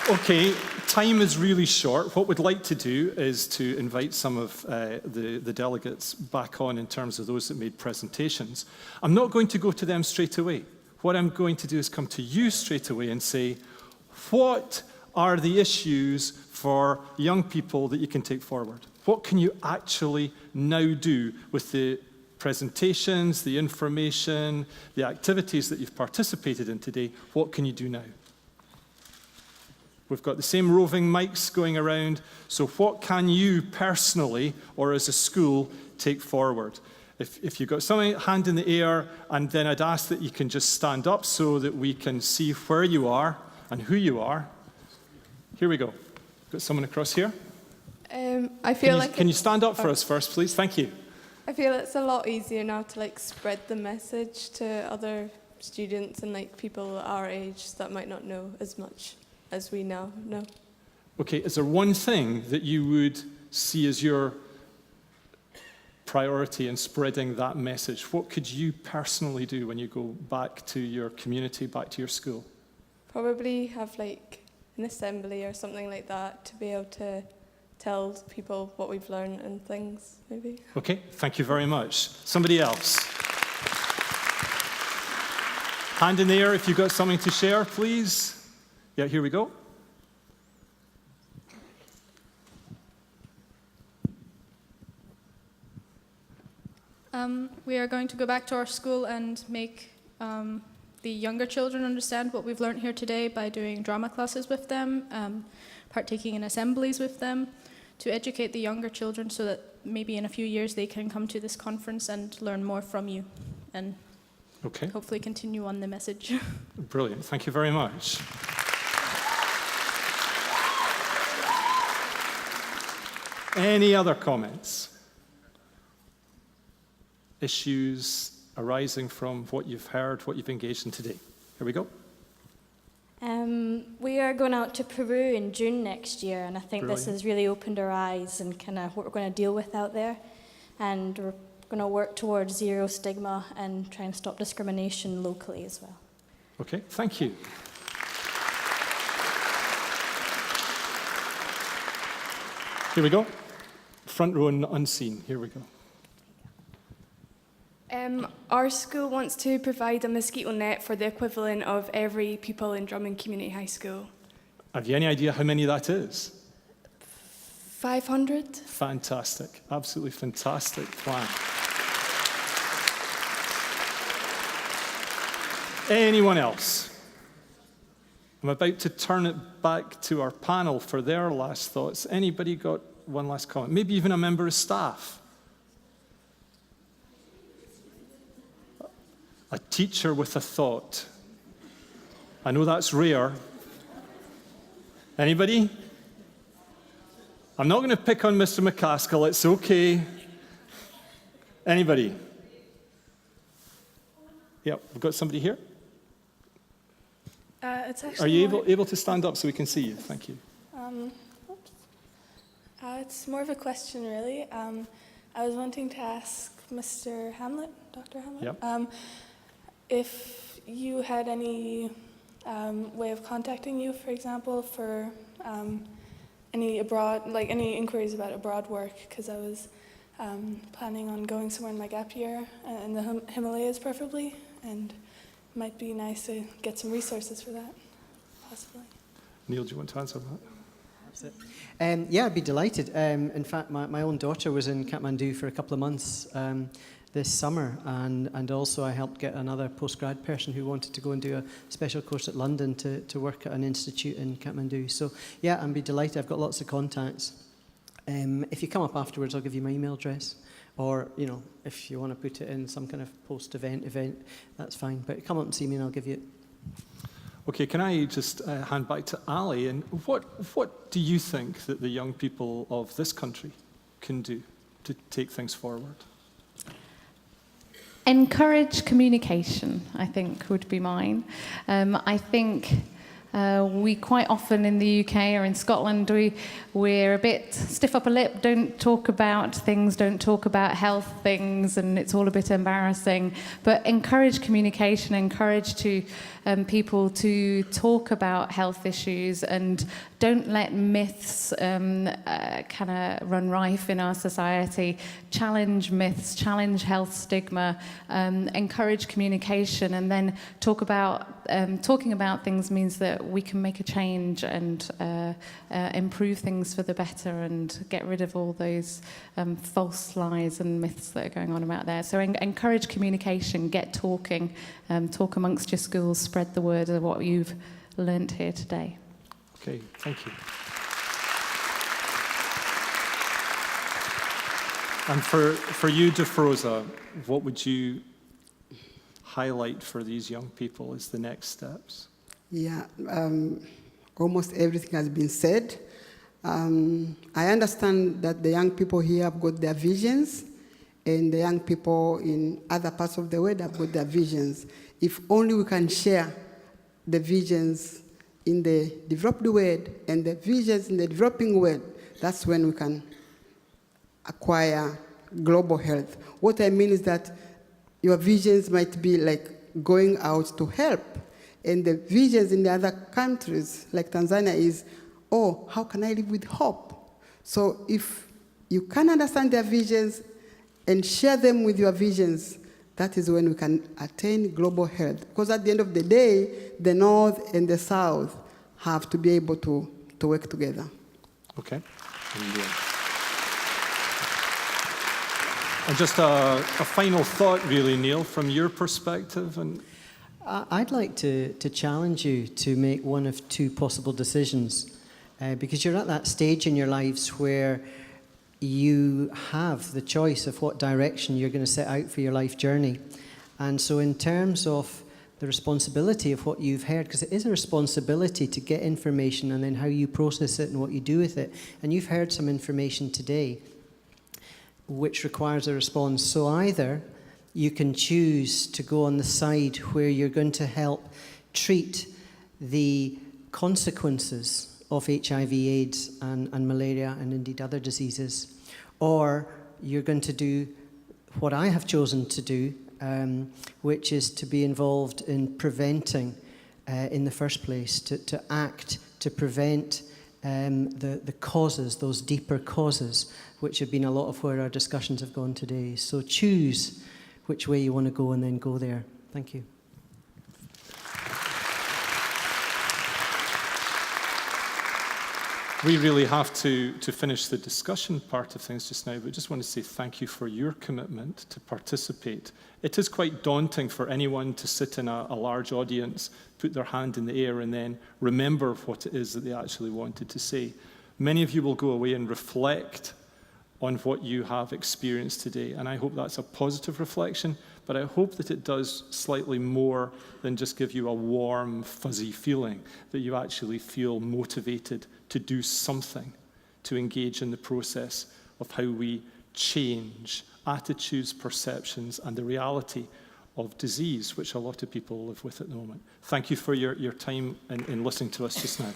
Okay, time is really short. What we'd like to do is to invite some of the delegates back on in terms of those that made presentations. I'm not going to go to them straight away. What I'm going to do is come to you straight away and say, what are the issues for young people that you can take forward? What can you actually now do with the presentations, the information, the activities that you've participated in today? What can you do now? We've got the same roving mics going around, so what can you personally or as a school take forward? If you've got something, hand in the air, and then I'd ask that you can just stand up so that we can see where you are and who you are. Here we go. Got someone across here. Can you stand up for us first, please? Thank you. I feel it's a lot easier now to spread the message to other students and people our age that might not know as much as we now know. Okay, is there one thing that you would see as your priority in spreading that message? What could you personally do when you go back to your community, back to your school? Probably have an assembly or something like that to be able to tell people what we've learned and things, maybe. Okay, thank you very much. Somebody else? Hand in the air if you've got something to share, please. Yeah, here we go. We are going to go back to our school and make the younger children understand what we've learned here today by doing drama classes with them, partaking in assemblies with them, to educate the younger children so that maybe in a few years they can come to this conference and learn more from you and hopefully continue on the message. Brilliant, thank you very much. Any other comments? Issues arising from what you've heard, what you've engaged in today? Here we go. We are going out to Peru in June next year, and I think Brilliant. this has really opened our eyes and kind of what we're going to deal with out there. And we're going to work towards zero stigma and try and stop discrimination locally as well. Okay, thank you. Here we go. Front row and unseen. Here we go. Our school wants to provide a mosquito net for the equivalent of every pupil in Drummond Community High School. Have you any idea how many that is? 500? Fantastic. Absolutely fantastic plan. Anyone else? I'm about to turn it back to our panel for their last thoughts. Anybody got one last comment? Maybe even a member of staff. A teacher with a thought. I know that's rare. Anybody? I'm not going to pick on Mr. McCaskill, it's okay. Anybody? Yep, we've got somebody here. Are you able to stand up so we can see you? Thank you. It's more of a question, really. I was wanting to ask Mr. Hamlet, Dr. Hamlet, Yep. If you had any way of contacting you, for example, for any inquiries about abroad work, because I was planning on going somewhere in my gap year, in the Himalayas preferably, and it might be nice to get some resources for that, possibly. Neil, do you want to answer that? Yeah, I'd be delighted. In fact, my own daughter was in Kathmandu for a couple of months this summer, and also I helped get another postgrad person who wanted to go and do a special course at London to work at an institute in Kathmandu. So yeah, I'd be delighted. I've got lots of contacts. If you come up afterwards, I'll give you my email address, or if you want to put it in some kind of post-event, that's fine. But come up and see me and I'll give you it. Okay, can I just hand back to Ali? And what do you think that the young people of this country can do to take things forward? Encourage communication, I think, would be mine. I think We quite often in the UK or in Scotland, we're a bit stiff upper lip, don't talk about things, don't talk about health things, and it's all a bit embarrassing. But encourage communication, encourage people to talk about health issues, and don't let myths kind of run rife in our society. Challenge myths, challenge health stigma, encourage communication, and then talking about things means that we can make a change and improve things for the better and get rid of all those false lies and myths that are going on about there. So encourage communication, get talking, talk amongst your schools, spread the word of what you've learnt here today. Okay, thank you. And for you, Defroza, what would you highlight for these young people as the next steps? Yeah, almost everything has been said. I understand that the young people here have got their visions, and the young people in other parts of the world have got their visions. If only we can share the visions in the developed world and the visions in the developing world, that's when we can acquire global health. What I mean is that your visions might be like going out to help, and the visions in the other countries, like Tanzania, is, oh, how can I live with hope? So if you can understand their visions and share them with your visions, that is when we can attain global health. Because at the end of the day, the North and the South have to be able to work together. Okay. And just a final thought, really, Neil, from your perspective. And I'd like to challenge you to make one of two possible decisions, because you're at that stage in your lives where you have the choice of what direction you're going to set out for your life journey. And so in terms of the responsibility of what you've heard, because it is a responsibility to get information and then how you process it and what you do with it. And you've heard some information today which requires a response. So either you can choose to go on the side where you're going to help treat the consequences of HIV/AIDS and malaria and indeed other diseases, or you're going to do what I have chosen to do, which is to be involved in preventing in the first place, to act to prevent the causes, those deeper causes, which have been a lot of where our discussions have gone today. So choose which way you want to go and then go there. Thank you. we really have to finish the discussion part of things just now, but just want to say thank you for your commitment to participate. It is quite daunting for anyone to sit in a large audience, put their hand in the air, and then remember what it is that they actually wanted to say. Many of you will go away and reflect on what you have experienced today, and I hope that's a positive reflection, but I hope that it does slightly more than just give you a warm, fuzzy feeling, that you actually feel motivated to do something to engage in the process of how we change attitudes, perceptions, and the reality of disease, which a lot of people live with at the moment. Thank you for your time in listening to us just now.